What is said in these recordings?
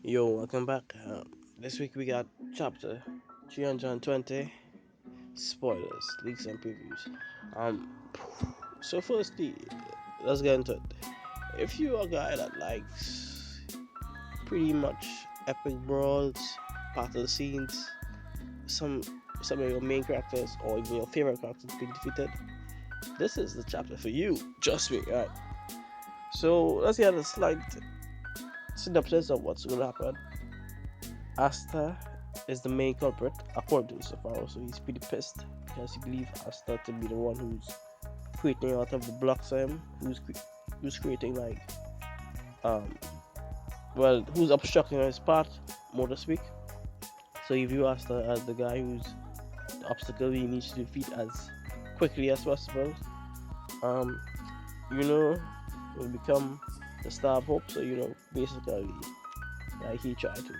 Yo, welcome back. This week we got chapter 320 spoilers, leaks, and previews. Um, so firstly, let's get into it. If you're a guy that likes pretty much epic brawls, battle scenes, some some of your main characters or even your favorite characters being defeated, this is the chapter for you. Trust me, right? So let's get a slight synopsis of what's going to happen. Asta is the main culprit according to Safaro, so he's pretty pissed because he believes Asta to be the one who's creating a lot of the blocks for him, who's creating like um who's obstructing his path, more to speak. So he views Asta as the guy who's the obstacle he needs to defeat as quickly as possible. Um, you know, will become the star of hope. So basically, like he tried to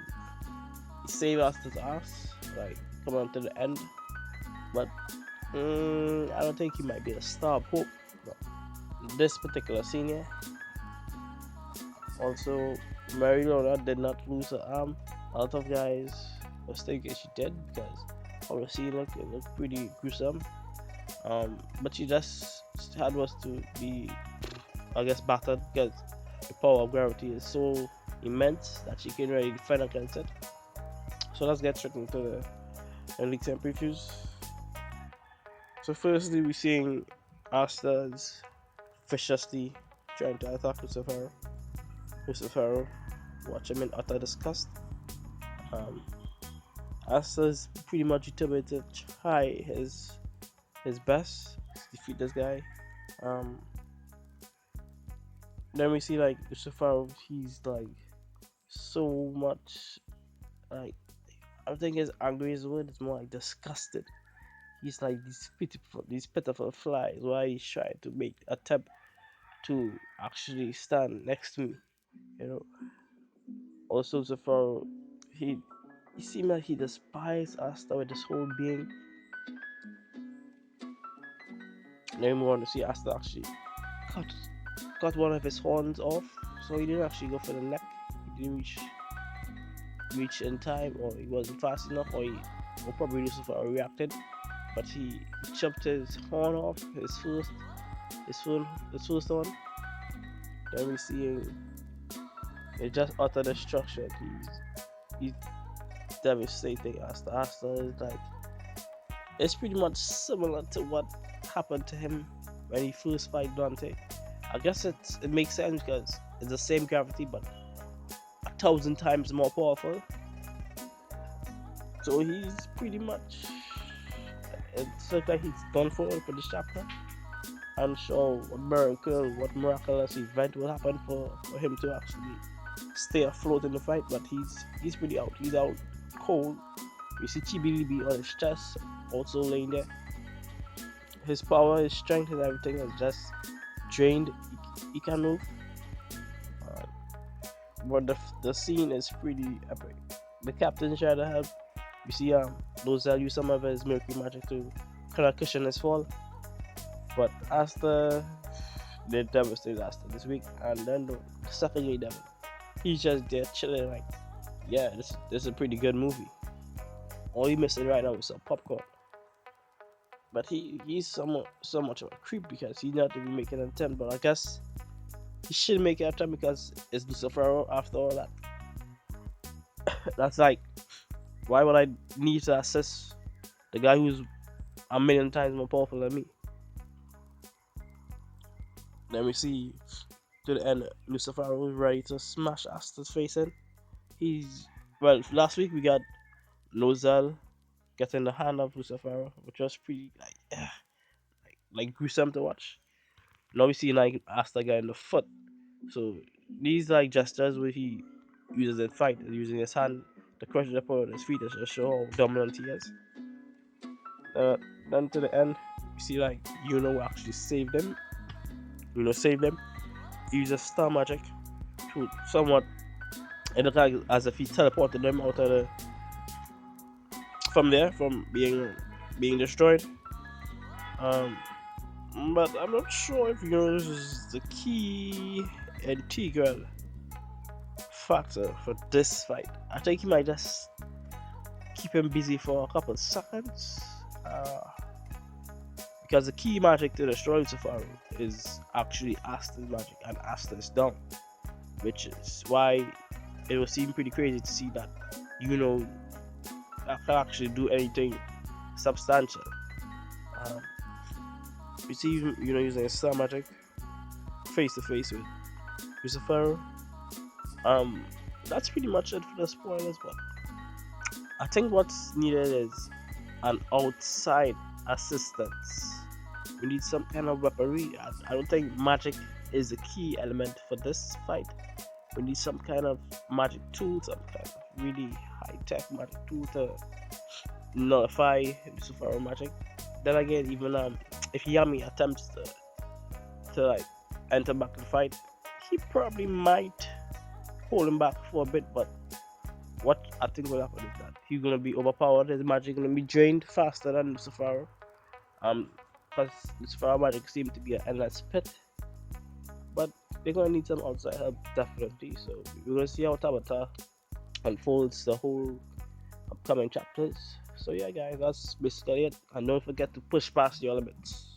save Asta's ass, like come on to the end. But I don't think he might be the star of hope. But this particular scene here, also Mary Lona did not lose her arm. A lot of guys was thinking she did because how the scene looked, it looked pretty gruesome. But she just had was to be, I guess, battered because the power of gravity is so immense that she can really defend against it. So let's get straight into the leaks and previews. So firstly, we're seeing Asta's viciously trying to attack Lucifer. Lucifer watch him in utter disgust. Um, Asta's pretty much determined to try his best to defeat this guy. Um, then we see like Lucifer, he's like so much like I don't think his angry is the word, it's more like disgusted. He's like these pitiful flies. Why he's trying to make attempt to actually stand next to me, you know. Also, Zafar, he he seemed like he despised Asta with his whole being. Then we want to see Asta actually cut cut one of his horns off, so he didn't actually go for the neck. He didn't reach in time, or he wasn't fast enough, or probably Lucifer reacted. But he chopped his horn off, his first one. Then we see it just utter destruction. He's devastating. Asta is like it's pretty much similar to what happened to him when he first fight Dante. I guess it makes sense because it's the same gravity but 1,000 times more powerful. So he's pretty much it's like he's done for this chapter. I'm sure what miraculous event will happen for him to actually stay afloat in the fight, but he's pretty out. He's out cold. You see Chibilibi on his chest, also laying there. His power, his strength, and everything is just drained. He can't move. Uh, but the scene is pretty epic. The captain tried to help. You see, Lozelle used some of his Mercury magic to kind of cushion his fall. But Asta, they devastated Asta this week, and then the second day devil, he's just there chilling like, yeah, this is a pretty good movie. All he missing right now is some popcorn. But he's so much of a creep because he's not even making an attempt. But I guess he should make an attempt because it's Lucifer after all that. That's like, why would I need to assist the guy who's a million times more powerful than me? Then we see to the end, Lucifer was ready to smash Asta's face in. Last week we got Lozelle getting the hand of Lucifer, which was pretty like gruesome to watch. Now we see like Asta getting the foot. So these like gestures where he uses in fight, using his hand to crush the opponent on his feet to show how dominant he is. Uh, then to the end, we see like actually saved him. Saved him. He uses star magic to somewhat it looked like as if he teleported them out of from being destroyed. Um, but I'm not sure if this is the key integral factor for this fight. I think he might just keep him busy for a couple seconds. Because the key magic to destroying Safaru is actually Asta's magic, and Asta is down. Which is why it will seem pretty crazy to see that, that can actually do anything substantial. You see him, using a star magic face to face with Lucifer. That's pretty much it for the spoilers, but I think what's needed is an outside assistance. We need some kind of weaponry. I don't think magic is the key element for this fight. We need some kind of magic tool, some kind of really high-tech magic tool to nullify Lucifer magic. Then again, even if Yami attempts to like enter back in the fight, he probably might hold him back for a bit, but what I think will happen is that he's gonna be overpowered, his magic gonna be drained faster than Lucifer. Because Lucifer magic seems to be an endless pit. But they're gonna need some outside help definitely. So we're gonna see how Tabata unfolds the whole upcoming chapters. So yeah guys, that's basically it. And don't forget to push past your limits.